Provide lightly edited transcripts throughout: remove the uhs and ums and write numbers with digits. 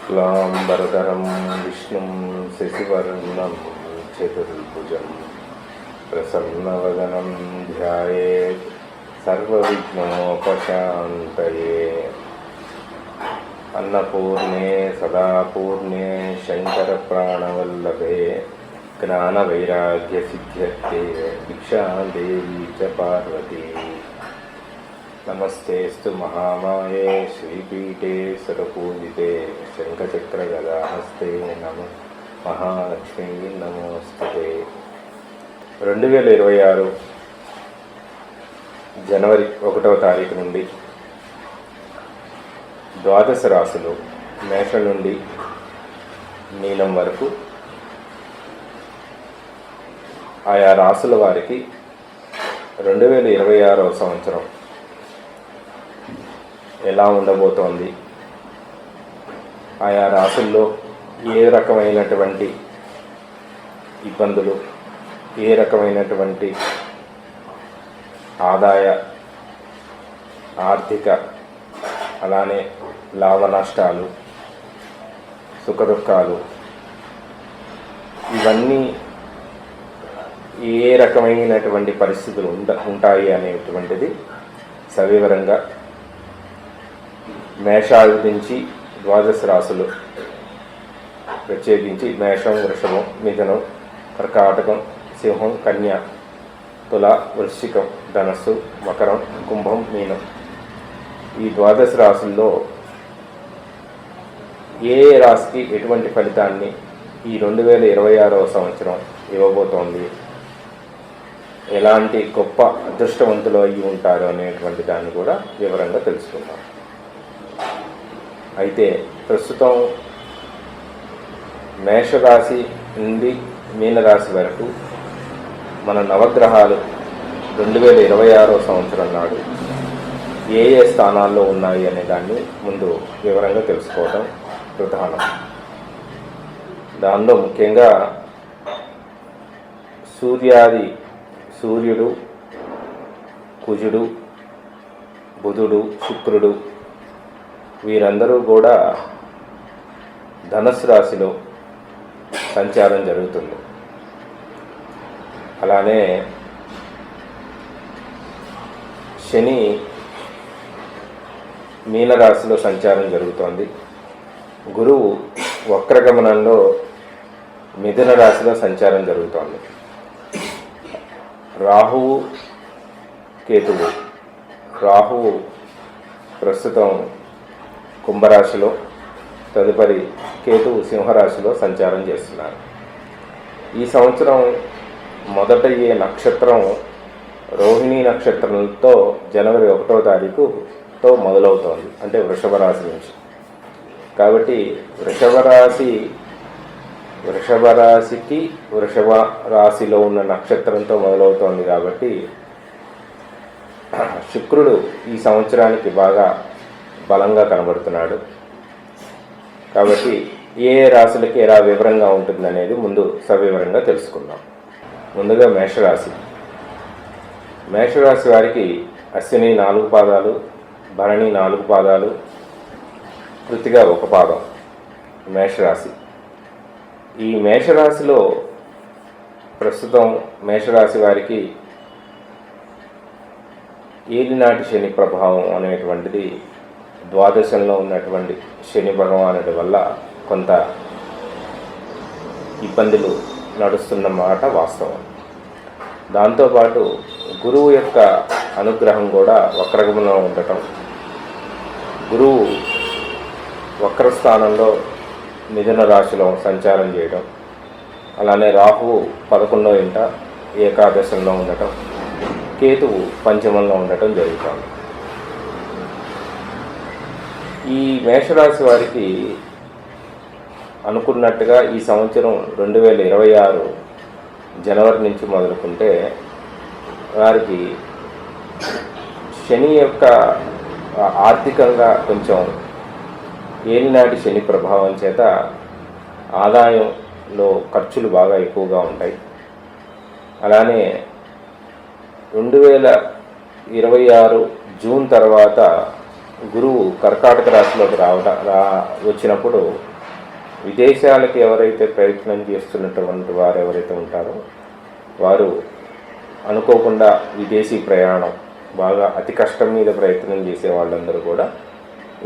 शुक्लांबरधरं विष्णुं शशिवर्णं चतुर्भुजं प्रसन्नवदनं ध्यायेत् सर्वविघ्नोपशान्तये। अन्नपूर्णे सदापूर्णे शङ्करप्राणवल्लभे ज्ञानवैराग्यसिद्ध्यर्थे भिक्षां देवी च पार्वती। नमस्तेस्तु महामाये श्रीपीठे सुरपूजिते शङ्खचक्रगदाहस्ते नमः महालक्ष्मी नमोस्तुते। 2026 జనవరి 1వ తారీఖు నుండి ద్వాదశ రాశులు మేషం నుండి మీనం వరకు ఆయా రాశుల వారికి 2026వ సంవత్సరం ఎలా ఉండబోతోంది, ఆయా రాశుల్లో ఏ రకమైనటువంటి ఇబ్బందులు, ఏ రకమైనటువంటి ఆదాయ ఆర్థిక అలానే లాభ నష్టాలు సుఖదుఖాలు ఇవన్నీ ఏ రకమైనటువంటి పరిస్థితులు ఉంటాయి అనేటువంటిది సవివరంగా మేషాది నుంచి ద్వాదశ రాశులు ప్రత్యేకించి మేషం, వృషభం, మిథునం, కర్కాటకం, సింహం, కన్య, తుల, వృశ్చికం, ధనస్సు, మకరం, కుంభం, మీనం ఈ ద్వాదశ రాశుల్లో ఏ రాశికి ఎటువంటి ఫలితాన్ని ఈ 2026వ సంవత్సరం ఇవ్వబోతోంది, ఎలాంటి గొప్ప అదృష్టవంతులు అయ్యి ఉంటారు అనేటువంటి దాన్ని కూడా వివరంగా తెలుసుకుందాం. అయితే ప్రస్తుతం మేషరాశి నుండి మీనరాశి వరకు మన నవగ్రహాలు 2026వ సంవత్సరం నాడు ఏ ఏ స్థానాల్లో ఉన్నాయి అనే దాన్ని ముందు వివరంగా తెలుసుకోవడం ప్రధానం. దానిలో ముఖ్యంగా సూర్యుడు, కుజుడు, బుధుడు, శుక్రుడు వీరందరూ కూడా ధనుస్సు రాశిలో సంచారం జరుగుతుంది. అలానే శని మీనరాశిలో సంచారం జరుగుతోంది. గురువు వక్రగమనంలో మిథున రాశిలో సంచారం జరుగుతోంది. రాహువు, కేతువు. రాహువు ప్రస్తుతం కుంభరాశిలో, తదుపరి కేతువు సింహరాశిలో సంచారం చేస్తున్నారు. ఈ సంవత్సరం మొదట ఏ నక్షత్రం రోహిణీ నక్షత్రంతో జనవరి 1వ తారీఖుతో మొదలవుతోంది, అంటే వృషభ రాశి నుంచి. కాబట్టి వృషభ రాశికి వృషభ రాశిలో ఉన్న నక్షత్రంతో మొదలవుతోంది. కాబట్టి శుక్రుడు ఈ సంవత్సరానికి బాగా బలంగా కనబడుతున్నాడు. కాబట్టి ఏ రాశులకి ఎలా వివరంగా ఉంటుందనేది ముందు సవివరంగా తెలుసుకుందాం. ముందుగా మేషరాశి వారికి అశ్విని 4 పాదాలు, భరణి 4 పాదాలు, కృతిక 1 పాదం మేషరాశి. ఈ మేషరాశిలో ప్రస్తుతం మేషరాశి వారికి ఏలినాటి శని ప్రభావం అనేటువంటిది ద్వాదశంలో ఉన్నటువంటి శని భగవానుడి వల్ల కొంత ఇబ్బందులు నడుస్తున్న మాట వాస్తవం. దాంతోపాటు గురువు యొక్క అనుగ్రహం కూడా వక్రగమనంలో ఉండటం, గురువు వక్రస్థానంలో మిథున రాశిలో సంచారం చేయడం, అలానే రాహువు 11వ ఇంట ఏకాదశంలో ఉండటం, కేతువు పంచమంలో ఉండటం జరుగుతుంది. ఈ మేషరాశి వారికి అనుకున్నట్టుగా ఈ సంవత్సరం 2026 జనవరి నుంచి మొదలుకుంటే వారికి శని యొక్క ఆర్థికంగా కొంచెం ఏలినాటి శని ప్రభావం చేత ఆదాయంలో ఖర్చులు బాగా ఎక్కువగా ఉంటాయి. అలానే 2026 జూన్ తర్వాత గురువు కర్కాటక రాశిలోకి వచ్చినప్పుడు విదేశాలకు ఎవరైతే ప్రయత్నం చేస్తున్నటువంటి వారు ఎవరైతే ఉంటారో వారు అనుకోకుండా విదేశీ ప్రయాణం, బాగా అతి కష్టం మీద ప్రయత్నం చేసే వాళ్ళందరూ కూడా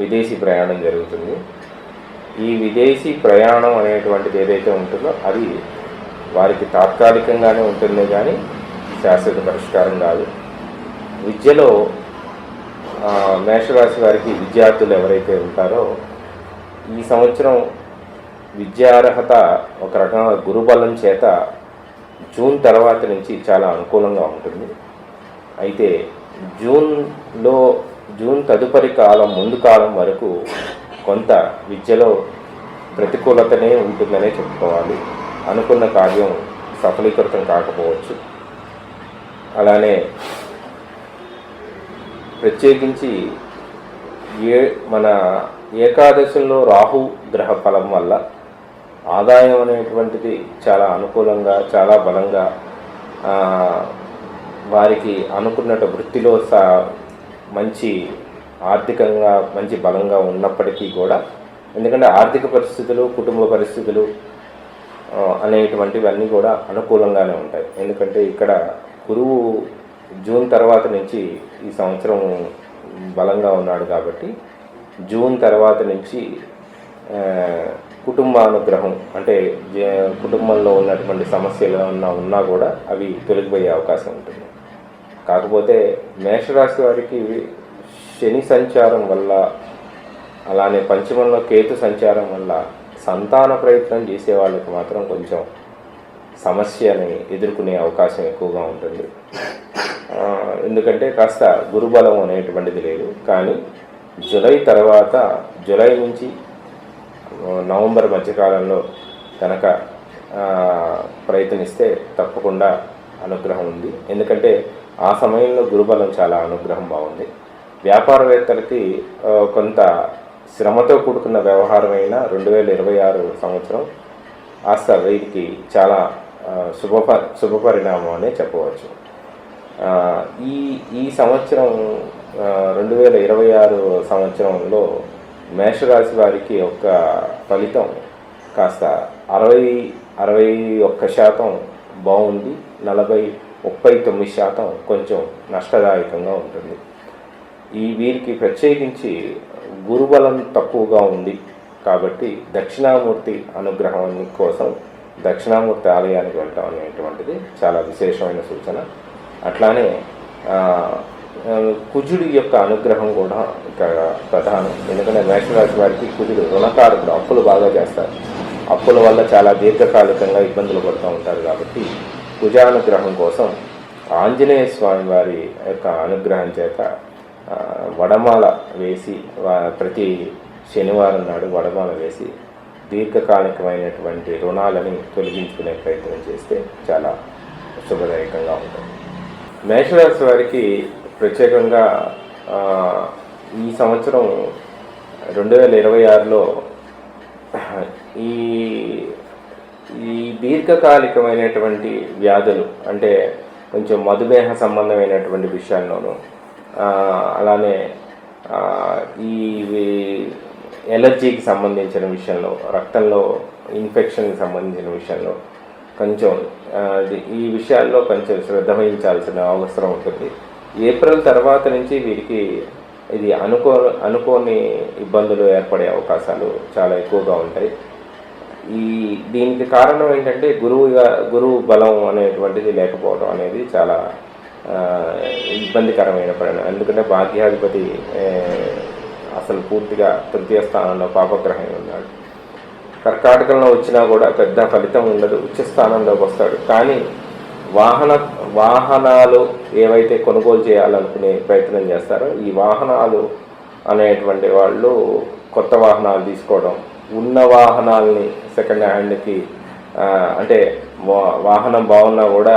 విదేశీ ప్రయాణం జరుగుతుంది. ఈ విదేశీ ప్రయాణం అనేటువంటిది ఏదైతే ఉంటుందో అది వారికి తాత్కాలికంగానే ఉంటుంది, కానీ శాశ్వత పరిష్కారం కాదు. విద్యలో మేషరాశి వారికి విద్యార్థులు ఎవరైతే ఉంటారో ఈ సంవత్సరం విద్యార్హత ఒక రకంగా గురుబలం చేత జూన్ తర్వాత నుంచి చాలా అనుకూలంగా ఉంటుంది. అయితే జూన్ తదుపరి కాలం, ముందు కాలం వరకు కొంత విద్యలో ప్రతికూలతనే ఉంటుందనే చెప్పుకోవాలి. అనుకున్న కార్యం సఫలీకృతం కాకపోవచ్చు. అలానే ప్రత్యేకించి మన ఏకాదశంలో రాహు గ్రహ ఫలం వల్ల ఆదాయం అనేటువంటిది చాలా అనుకూలంగా, చాలా బలంగా వారికి అనుకున్నట్టు వృత్తిలో మంచి ఆర్థికంగా మంచి బలంగా ఉన్నప్పటికీ కూడా, ఎందుకంటే ఆర్థిక పరిస్థితులు, కుటుంబ పరిస్థితులు అనేటువంటివన్నీ కూడా అనుకూలంగానే ఉంటాయి. ఎందుకంటే ఇక్కడ గురువు జూన్ తర్వాత నుంచి ఈ సంవత్సరం బలంగా ఉన్నాడు కాబట్టి జూన్ తర్వాత నుంచి కుటుంబానుగ్రహం, అంటే కుటుంబంలో ఉన్నటువంటి సమస్యలు ఉన్నా కూడా అవి తొలగిపోయే అవకాశం ఉంటుంది. కాకపోతే మేషరాశి వారికి శని సంచారం వల్ల, అలానే పంచమంలో కేతు సంచారం వల్ల సంతాన ప్రయత్నం చేసే వాళ్ళకి మాత్రం కొంచెం సమస్యని ఎదుర్కొనే అవకాశం ఎక్కువగా ఉంటుంది. ఎందుకంటే కాస్త గురుబలం అనేటువంటిది లేదు. కానీ జూలై నుంచి నవంబర్ మధ్యకాలంలో కనుక ప్రయత్నిస్తే తప్పకుండా అనుగ్రహం ఉంది. ఎందుకంటే ఆ సమయంలో గురుబలం చాలా అనుగ్రహం బాగుంది. వ్యాపారవేత్తలకి కొంత శ్రమతో కూడుకున్న వ్యవహారమైన 2026 సంవత్సరం ఆస్త వీరికి చాలా శుభ పరిణామం అనే చెప్పవచ్చు. ఈ సంవత్సరం 2026 సంవత్సరంలో మేషరాశి వారికి యొక్క ఫలితం కాస్త 61% బాగుంది, 39% కొంచెం నష్టదాయకంగా ఉంటుంది. వీరికి ప్రత్యేకించి గురుబలం తక్కువగా ఉంది కాబట్టి దక్షిణామూర్తి అనుగ్రహం కోసం దక్షిణామూర్తి ఆలయానికి వెళ్ళటం అనేటువంటిది చాలా విశేషమైన సూచన. అట్లానే కుజుడి యొక్క అనుగ్రహం కూడా ఇక్కడ ప్రధానం. ఎందుకంటే మేషరాశి వారికి కుజుడు రుణకారకుడు, అప్పులు బాగా చేస్తారు. అప్పుల వల్ల చాలా దీర్ఘకాలికంగా ఇబ్బందులు పడుతూ ఉంటారు. కాబట్టి కుజానుగ్రహం కోసం ఆంజనేయ స్వామి వారి యొక్క అనుగ్రహం చేత వడమాల వేసి, ప్రతి శనివారం నాడు వడమాల వేసి దీర్ఘకాలికమైనటువంటి రుణాలని తొలగించుకునే ప్రయత్నం చేస్తే చాలా శుభదాయకంగా ఉంటుంది. మేషరాశి వారికి ప్రత్యేకంగా ఈ సంవత్సరం 2026లో ఈ దీర్ఘకాలికమైనటువంటి వ్యాధులు, అంటే కొంచెం మధుమేహ సంబంధమైనటువంటి విషయాల్లోనూ, అలానే ఈ ఎలర్జీకి సంబంధించిన విషయంలో, రక్తంలో ఇన్ఫెక్షన్కి సంబంధించిన విషయంలో కొంచెం ఈ విషయాల్లో కొంచెం శ్రద్ధ వహించాల్సిన అవసరం ఉంటుంది. ఏప్రిల్ తర్వాత నుంచి వీరికి ఇది అనుకోని ఇబ్బందులు ఏర్పడే అవకాశాలు చాలా ఎక్కువగా ఉంటాయి. దీనికి కారణం ఏంటంటే గురువు బలం అనేటువంటిది లేకపోవడం అనేది చాలా ఇబ్బందికరమైన పరిణామం. ఎందుకంటే భాగ్యాధిపతి అసలు పూర్తిగా తృతీయ స్థానంలో పాపగ్రహం ఉన్నాడు. కర్కాటకంలో వచ్చినా కూడా పెద్ద ఫలితం ఉండదు, ఉచ్చ స్థానంలోకి వస్తాడు. కానీ వాహనాలు ఏవైతే కొనుగోలు చేయాలనుకునే ప్రయత్నం చేస్తారో ఈ వాహనాలు అనేటువంటి వాళ్ళు కొత్త వాహనాలు తీసుకోవడం, ఉన్న వాహనాలని సెకండ్ హ్యాండ్కి, అంటే వాహనం బాగున్నా కూడా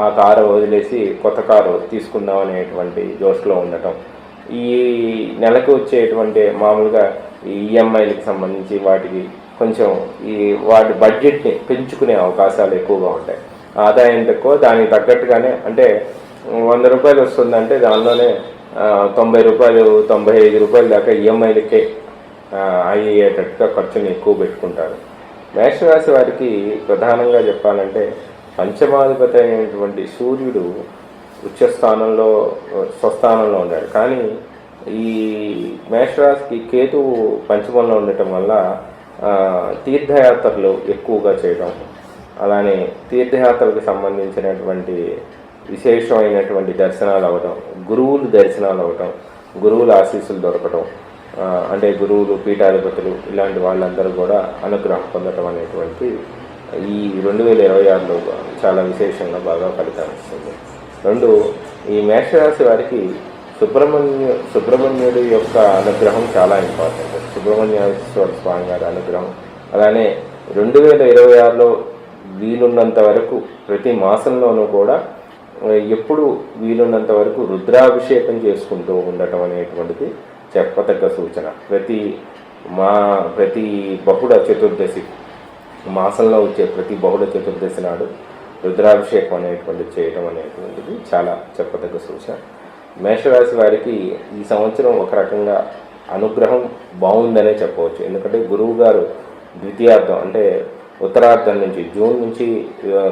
ఆ కారు వదిలేసి కొత్త కారు తీసుకుందాం అనేటువంటి జోష్లో ఉండటం, ఈ నెలకు వచ్చేటువంటి మామూలుగా ఈ ఈఎంఐలకు సంబంధించి వాటికి కొంచెం వాటి బడ్జెట్ని పెంచుకునే అవకాశాలు ఎక్కువగా ఉంటాయి. ఆదాయం తక్కువ, దానికి తగ్గట్టుగానే, అంటే 100 రూపాయలు వస్తుందంటే దానిలోనే 90 రూపాయలు 95 రూపాయల దాకా ఈఎంఐలకే అయ్యేటట్టుగా ఖర్చుని ఎక్కువ పెట్టుకుంటారు. మేషరాశి వారికి ప్రధానంగా చెప్పాలంటే పంచమాధిపతి అయినటువంటి సూర్యుడు ఉచ్చస్థానంలో స్వస్థానంలో ఉన్నాడు. కానీ ఈ మేషరాశికి కేతువు పంచమంలో ఉండటం వల్ల తీర్థయాత్రలు ఎక్కువగా చేయడం, అలానే తీర్థయాత్రలకు సంబంధించినటువంటి విశేషమైనటువంటి దర్శనాలు అవ్వడం, గురువులు దర్శనాలు అవ్వటం, గురువుల ఆశీస్సులు దొరకటం, అంటే గురువులు పీఠాధిపతులు ఇలాంటి వాళ్ళందరూ కూడా అనుగ్రహం పొందటం అనేటువంటి ఈ 2026లో చాలా విశేషంగా బాగా ఫలితాన్ని ఇస్తుంది. రెండు, ఈ మేషరాశి వారికి సుబ్రహ్మణ్యుడి యొక్క అనుగ్రహం చాలా ఇంపార్టెంట్. సుబ్రహ్మణ్యేశ్వర స్వామి గారి అనుగ్రహం. అలానే 2026లో వీలున్నంత వరకు ప్రతి మాసంలోనూ కూడా ఎప్పుడు వీలున్నంత వరకు రుద్రాభిషేకం చేసుకుంటూ ఉండటం అనేటువంటిది చెప్పతగ్గ సూచన. ప్రతి బహుళ చతుర్దశి మాసంలో వచ్చే ప్రతి బహుళ చతుర్దశి నాడు రుద్రాభిషేకం అనేటువంటిది చేయడం అనేటువంటిది చాలా చెప్పతగ్గ సూచన. మేషరాశి వారికి ఈ సంవత్సరం ఒక రకంగా అనుగ్రహం బాగుందనే చెప్పవచ్చు. ఎందుకంటే గురువు గారు ద్వితీయార్థం అంటే ఉత్తరార్థం నుంచి జూన్ నుంచి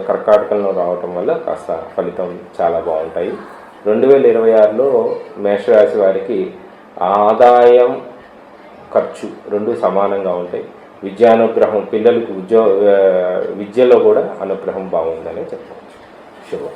కర్కాటకంలో రావటం వల్ల కాస్త ఫలితం చాలా బాగుంటాయి. 2026లో మేషరాశి వారికి ఆదాయం ఖర్చు రెండు సమానంగా ఉంటాయి. విద్యానుగ్రహం, పిల్లలకు విద్యలో కూడా అనుగ్రహం బాగుందనే చెప్పవచ్చు. శుభం.